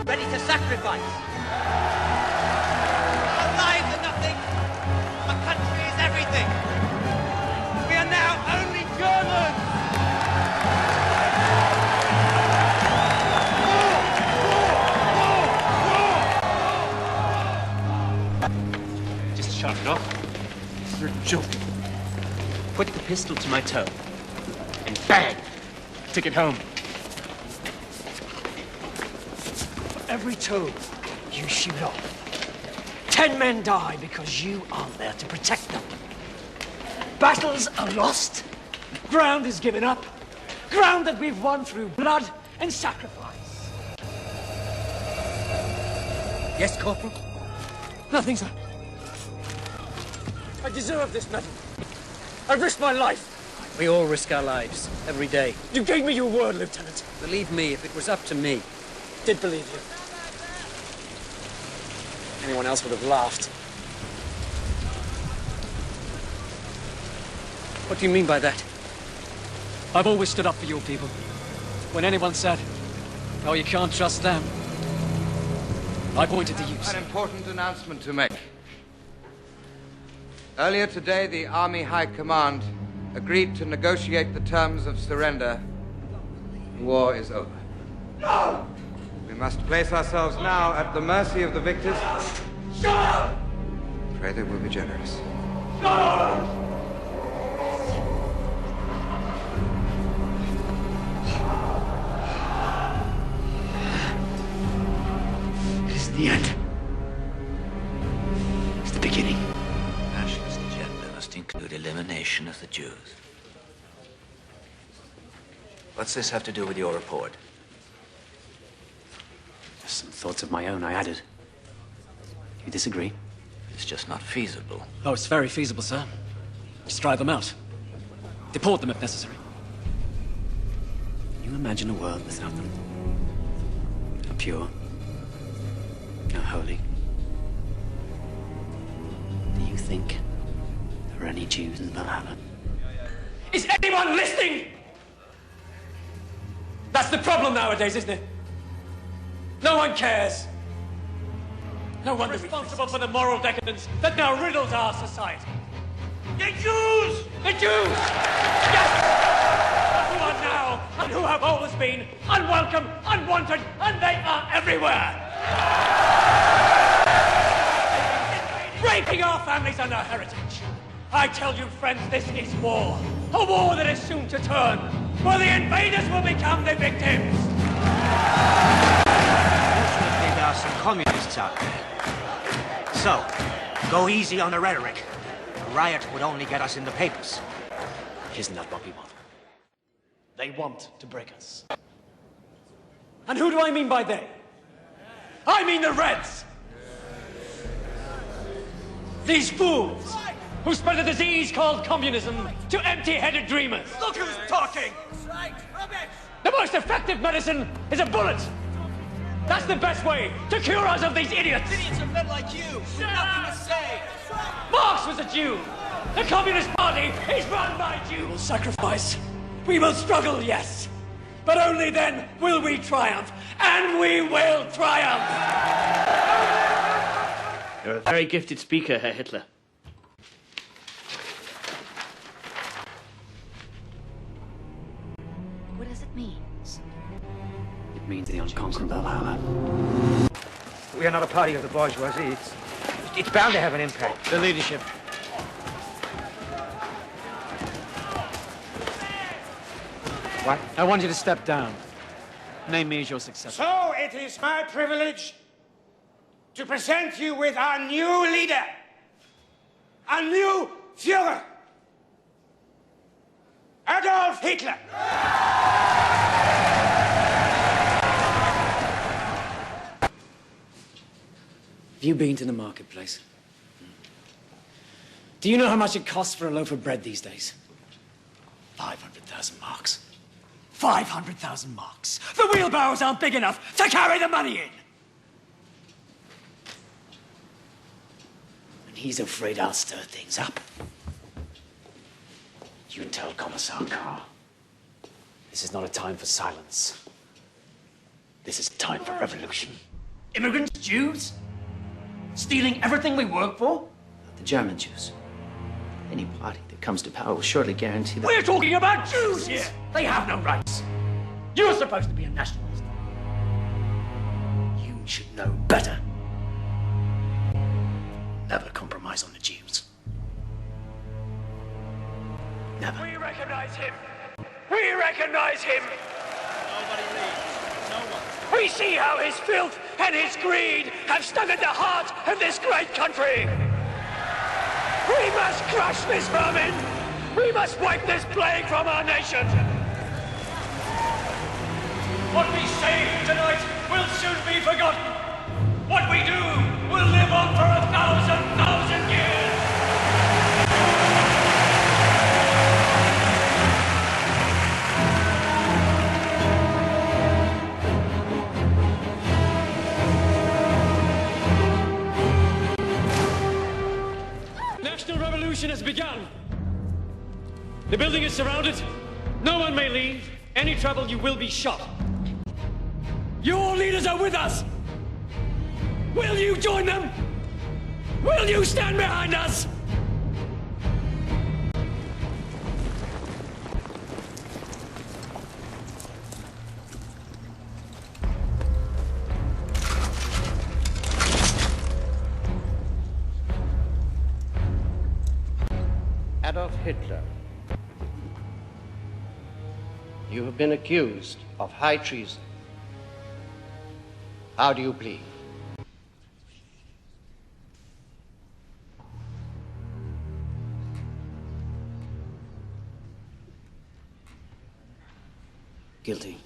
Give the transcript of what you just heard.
ready to sacrifice. Our lives are nothing. Our country is everything. We are now only Germans. Just shut it off. You're joking. Put the pistol to my toe. And bang! Take it home. For every toe you shoot off, 10 men die because you aren't there to protect them. Battles are lost. Ground is given up. Ground that we've won through blood and sacrifice. Yes, Corporal? Nothing, sir. I deserve this medal. I've risked my life. We all risk our lives, every day. You gave me your word, Lieutenant. Believe me, if it was up to me... Did believe you. Anyone else would have laughed. What do you mean by that? I've always stood up for your people. When anyone said, oh, you can't trust them, I pointed to you. An important announcement to make. Earlier today, the Army High Command agreed to negotiate the terms of surrender. The war is over. No! We must place ourselves now at the mercy of the victors. Shut up! Pray they will be generous. No! It isn't the end. It's the beginning. Nationalist agenda must include elimination of the Jews. What's this have to do with your report? Just some thoughts of my own I added. You disagree? It's just not feasible. Oh, it's very feasible, sir. Just drive them out. Deport them if necessary. Can you imagine a world without them? How pure, how holy. Do you think there are any Jews in Valhalla? Is anyone listening? That's the problem nowadays, isn't it? No one cares. No one responsible for the moral decadence that now riddles our society. The Jews! The Jews! Yes! Who are now, and who have always been, unwelcome, unwanted, and they are everywhere! Breaking our families and our heritage. I tell you, friends, this is war. A war that is soon to turn, where the invaders will become the victims. Fortunately, there are some communists out there. So, go easy on the rhetoric. A riot would only get us in the papers. Isn't that what we want? They want to break us. And who do I mean by they? I mean the Reds! These fools who spread a disease called communism to empty-headed dreamers. Look who's talking! The most effective medicine is a bullet! That's the best way to cure us of these idiots! Idiots are men like you, with nothing to say. Marx was a Jew! The Communist Party is run by Jews! We will sacrifice. We will struggle, yes. But only then will we triumph. And we will triumph! You're a very gifted speaker, Herr Hitler. What does it mean? It means the unconquerable Valhalla. We are not a party of the bourgeoisie. It's bound to have an impact. The leadership. What? I want you to step down. Name me as your successor. So it is my privilege to present you with our new leader, our new Führer, Adolf Hitler. Have you been to the marketplace? Do you know how much it costs for a loaf of bread these days? 500,000 marks. 500,000 marks. The wheelbarrows aren't big enough to carry the money in. And he's afraid I'll stir things up. You tell Commissar Carr, this is not a time for silence. This is time for revolution. Immigrants? Jews? Stealing everything we work for? The German Jews. Any party that comes to power will surely guarantee that... We're talking about Jews here! They have no rights. You're supposed to be a nationalist. You should know better. Never compromise on the Jews. Never. We recognize him. We recognize him. Nobody leaves. No one. We see how his filth and his greed have stung at the heart of this great country. We must crush this vermin. We must wipe this plague from our nation. What we say tonight will soon be forgotten. What we do will live on for 1,000 years. National revolution has begun. The building is surrounded. No one may leave. Any trouble, you will be shot. Your leaders are with us. Will you join them? Will you stand behind us? Adolf Hitler, you have been accused of high treason. How do you plead? Guilty.